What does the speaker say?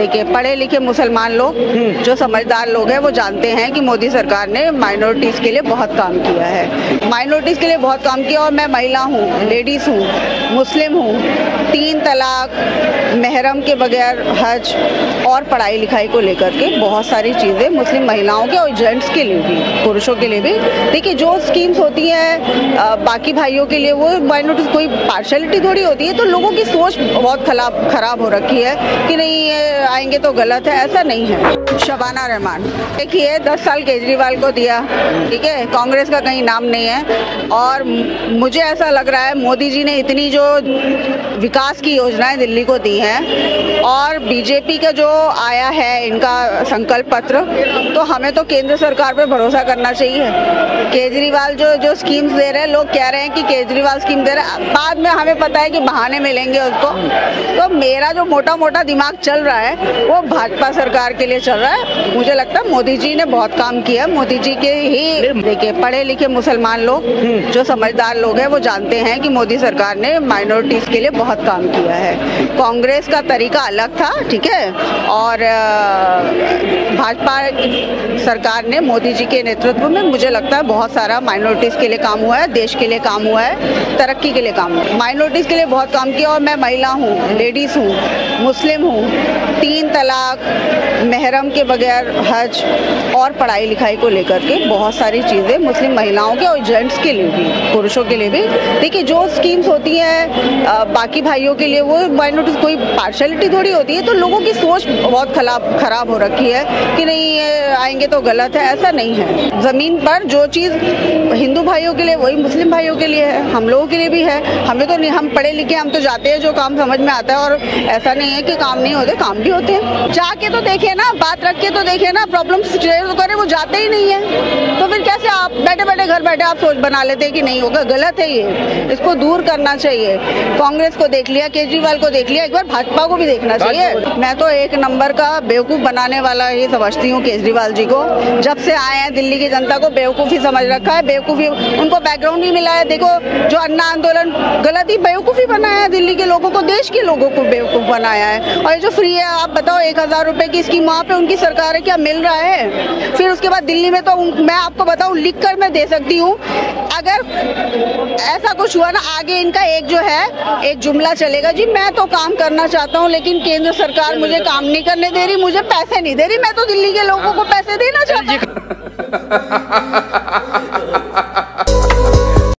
देखिए, पढ़े लिखे मुसलमान लोग जो समझदार लोग हैं वो जानते हैं कि मोदी सरकार ने माइनॉरिटीज के लिए बहुत काम किया है। माइनॉरिटीज के लिए बहुत काम किया और मैं महिला हूँ, लेडीज हूँ, मुस्लिम हूँ। 3 तलाक, महरम के बगैर हज और पढ़ाई लिखाई को लेकर के बहुत सारी चीज़ें मुस्लिम महिलाओं के और जेंट्स के लिए भी, पुरुषों के लिए भी। देखिए, जो स्कीम्स होती हैं बाकी भाइयों के लिए, वो माइनॉरिटीज कोई पार्शलिटी थोड़ी होती है। तो लोगों की सोच बहुत खराब हो रखी है कि नहीं ये आएंगे तो गलत है, ऐसा नहीं है। शबाना रहमान, देखिए 10 साल केजरीवाल को दिया, ठीक है, कांग्रेस का कहीं नाम नहीं है। और मुझे ऐसा लग रहा है मोदी जी ने इतनी जो विकास की योजनाएं दिल्ली को दी हैं और बीजेपी का जो आया है इनका संकल्प पत्र, तो हमें तो केंद्र सरकार पर भरोसा करना चाहिए। केजरीवाल जो स्कीम्स दे रहे हैं, लोग कह रहे हैं कि केजरीवाल स्कीम दे रहे हैं, बाद में हमें पता है कि बहाने मिलेंगे उसको। तो मेरा जो मोटा दिमाग चल रहा है वो भाजपा सरकार के लिए चल रहा है। मुझे लगता है मोदी जी ने बहुत काम किया। मोदी जी के ही, देखिए, पढ़े लिखे मुसलमान लोग जो समझदार लोग हैं वो जानते हैं कि मोदी सरकार ने माइनॉरिटीज के लिए बहुत काम किया है। कांग्रेस का तरीका अलग था, ठीक है, और भाजपा सरकार ने मोदी जी के नेतृत्व में मुझे लगता है बहुत सारा माइनॉरिटीज के लिए काम हुआ है, देश के लिए काम हुआ है, तरक्की के लिए काम हुआ है। माइनॉरिटीज के लिए बहुत काम किया और मैं महिला हूँ, लेडीज हूँ, मुस्लिम हूँ। 3 तलाक, महरम के बगैर हज और पढ़ाई लिखाई को लेकर के बहुत सारी चीज़ें मुस्लिम महिलाओं के और जेंट्स के लिए भी, पुरुषों के लिए भी। देखिए, जो स्कीम्स होती हैं बाकी भाइयों के लिए, वो माइनॉरिटीज कोई पार्शलिटी थोड़ी होती है। तो लोगों की सोच बहुत खराब हो रखी है कि नहीं ये आएंगे तो गलत है, ऐसा नहीं है। ज़मीन पर जो चीज़ हिंदू भाइयों के लिए वही मुस्लिम भाइयों के लिए है, हम लोगों के लिए भी है। हमें तो नहीं, हम पढ़े लिखे, हम तो जाते हैं जो काम समझ में आता है। और ऐसा नहीं है कि काम नहीं होते, काम भी होते हैं। जाके तो देखे ना, बात रख के तो देखे ना, प्रॉब्लम शेयर तो करे, वो जाते ही नहीं है। तो फिर कैसे आप बैठे घर बैठे आप सोच बना लेते हैं कि नहीं होगा, गलत है ये, इसको दूर करना चाहिए। कांग्रेस को देख लिया, केजरीवाल को देख लिया, एक बार भाजपा को भी देखना चाहिए। मैं तो एक नंबर का बेवकूफ बनाने वाला ही समझती हूँ केजरीवाल जी को। जब से आए हैं दिल्ली की जनता को बेवकूफ़ी समझ रखा है, बेवकूफ़ी उनको बैकग्राउंड भी मिला है। देखो, जो अन्ना आंदोलन गलत ही बेवकूफ़ी बनाया है, दिल्ली के लोगों को, देश के लोगों को बेवकूफ़ बनाया है। और ये जो फ्री है, आप बताओ 1000 रुपए की स्कीम, वहाँ पे उनकी सरकार है, क्या मिल रहा है? फिर उसके बाद दिल्ली में तो मैं आपको बताऊँ, लिख कर मैं दे सकती हूँ, अगर ऐसा कुछ हुआ ना आगे, इनका एक जुमला चलेगा, जी मैं तो काम करना चाहता हूँ लेकिन केंद्र सरकार मुझे काम नहीं करने दे रही, मुझे पैसे नहीं दे रही, मैं तो दिल्ली के लोगों को पैसे देना चाहता हूँ।